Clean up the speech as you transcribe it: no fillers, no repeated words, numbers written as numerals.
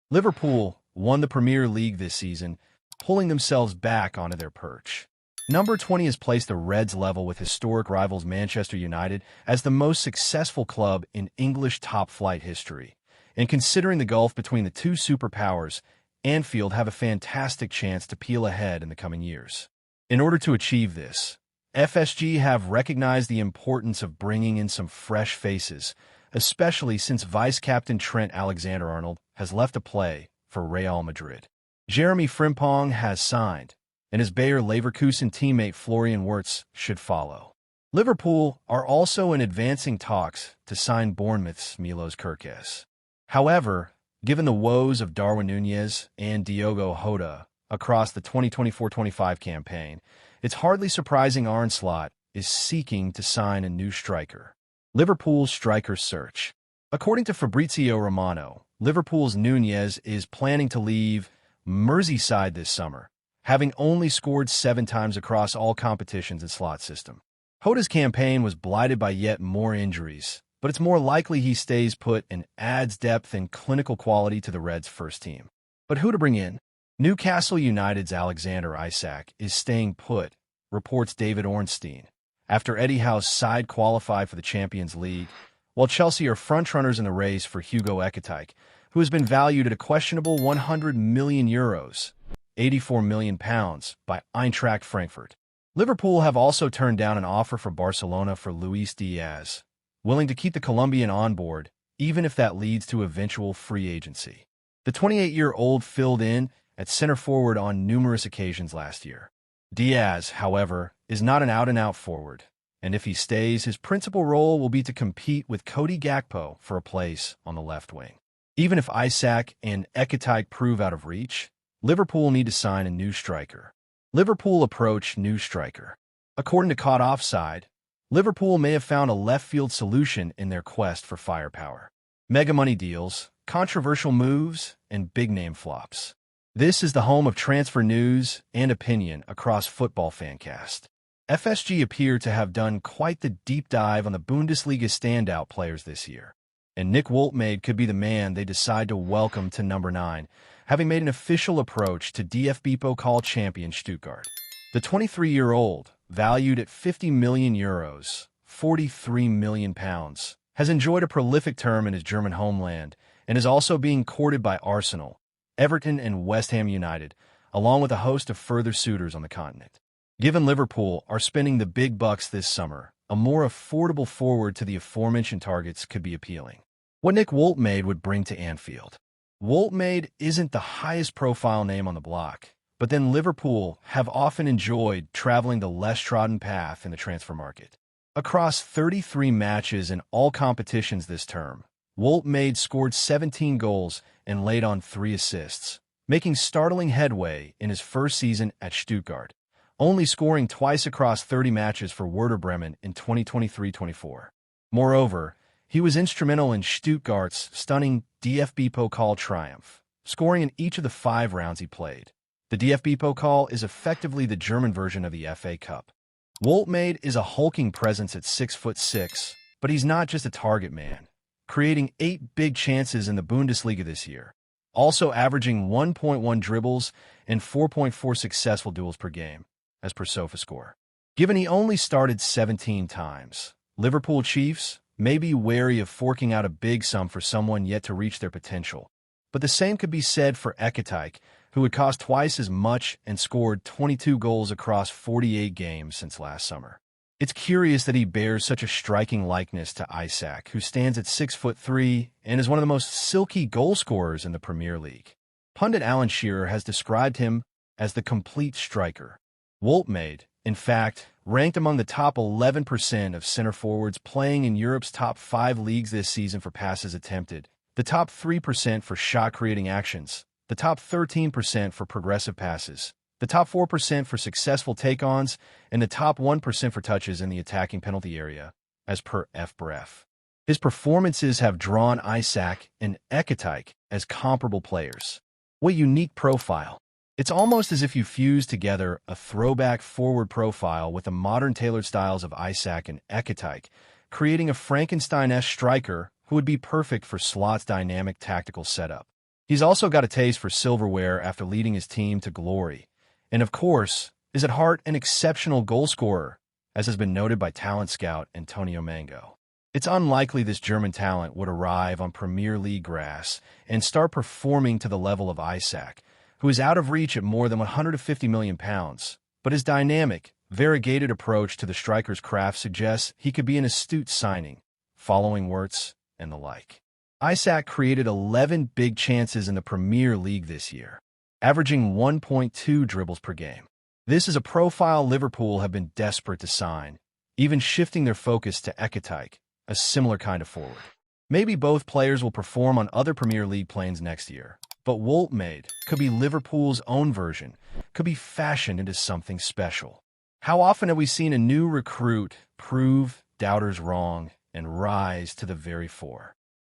Liverpool won the Premier League this season, pulling themselves back onto their perch. Number 20 has placed the Reds level with historic rivals Manchester United as the most successful club in English top-flight history. And considering the gulf between the two superpowers, Anfield have a fantastic chance to peel ahead in the coming years. In order to achieve this, FSG have recognized the importance of bringing in some fresh faces, especially since vice-captain Trent Alexander-Arnold has left to play for Real Madrid. Jeremy Frimpong has signed, and his Bayer Leverkusen teammate Florian Wirtz should follow. Liverpool are also in advancing talks to sign Bournemouth's Milos Kerkez. However, given the woes of Darwin Núñez and Diogo Jota across the 2024-25 campaign, it's hardly surprising Arne Slot is seeking to sign a new striker. Liverpool's striker search. According to Fabrizio Romano, Liverpool's Núñez is planning to leave Merseyside this summer, having only scored 7 times across all competitions in Slot's system. Jota's campaign was blighted by yet more injuries, but it's more likely he stays put and adds depth and clinical quality to the Reds' first team. But who to bring in? Newcastle United's Alexander Isak is staying put, reports David Ornstein, after Eddie Howe's side qualified for the Champions League, while Chelsea are frontrunners in the race for Hugo Ekitike, who has been valued at a questionable €100 million, £84 million, by Eintracht Frankfurt. Liverpool have also turned down an offer from Barcelona for Luis Diaz, willing to keep the Colombian on board, even if that leads to eventual free agency. The 28-year-old filled in at center forward on numerous occasions last year. Diaz, however, is not an out-and-out forward, and if he stays, his principal role will be to compete with Cody Gakpo for a place on the left wing. Even if Isak and Ekitike prove out of reach, Liverpool need to sign a new striker. Liverpool approach new striker. According to Caught Offside, Liverpool may have found a left-field solution in their quest for firepower. Mega money deals, controversial moves, and big-name flops. This is the home of transfer news and opinion across Football Fancast. FSG appear to have done quite the deep dive on the Bundesliga standout players this year, and Nick Woltemade could be the man they decide to welcome to number 9, having made an official approach to DFB Pokal champion Stuttgart. The 23-year-old, valued at €50 million, £43 million, has enjoyed a prolific term in his German homeland and is also being courted by Arsenal, Everton, and West Ham United, along with a host of further suitors on the continent. Given Liverpool are spending the big bucks this summer, a more affordable forward to the aforementioned targets could be appealing. What Nick Woltemade would bring to Anfield. Woltemade isn't the highest profile name on the block, but then Liverpool have often enjoyed traveling the less trodden path in the transfer market. Across 33 matches in all competitions this term, Woltemade scored 17 goals and laid on 3 assists, making startling headway in his first season at Stuttgart, only scoring twice across 30 matches for Werder Bremen in 2023-24. Moreover, he was instrumental in Stuttgart's stunning DFB Pokal triumph, scoring in each of the 5 rounds he played. The DFB Pokal is effectively the German version of the FA Cup. Woltemade is a hulking presence at 6'6", but he's not just a target man, creating 8 big chances in the Bundesliga this year, also averaging 1.1 dribbles and 4.4 successful duels per game, as per SofaScore. Given he only started 17 times, Liverpool Chiefs may be wary of forking out a big sum for someone yet to reach their potential. But the same could be said for Ekitike, who would cost twice as much and scored 22 goals across 48 games since last summer. It's curious that he bears such a striking likeness to Isak, who stands at 6'3" and is one of the most silky goal scorers in the Premier League. Pundit Alan Shearer has described him as the complete striker. Woltemade, in fact, ranked among the top 11% of center forwards playing in Europe's top 5 leagues this season for passes attempted, the top 3% for shot-creating actions, the top 13% for progressive passes, the top 4% for successful take-ons, and the top 1% for touches in the attacking penalty area, as per FBref. His performances have drawn Isak and Ekitike as comparable players. What unique profile! It's almost as if you fused together a throwback forward profile with the modern tailored styles of Isak and Ekitike, creating a Frankenstein-esque striker who would be perfect for Slot's dynamic tactical setup. He's also got a taste for silverware after leading his team to glory, and of course, is at heart an exceptional goal scorer, as has been noted by talent scout Antonio Mango. It's unlikely this German talent would arrive on Premier League grass and start performing to the level of Isak, who is out of reach at more than £150 million, but his dynamic, variegated approach to the striker's craft suggests he could be an astute signing, following Wirtz and the like. Isak created 11 big chances in the Premier League this year, averaging 1.2 dribbles per game. This is a profile Liverpool have been desperate to sign, even shifting their focus to Ekitike, a similar kind of forward. Maybe both players will perform on other Premier League planes next year, but Woltemade could be Liverpool's own version, could be fashioned into something special. How often have we seen a new recruit prove doubters wrong and rise to the very fore?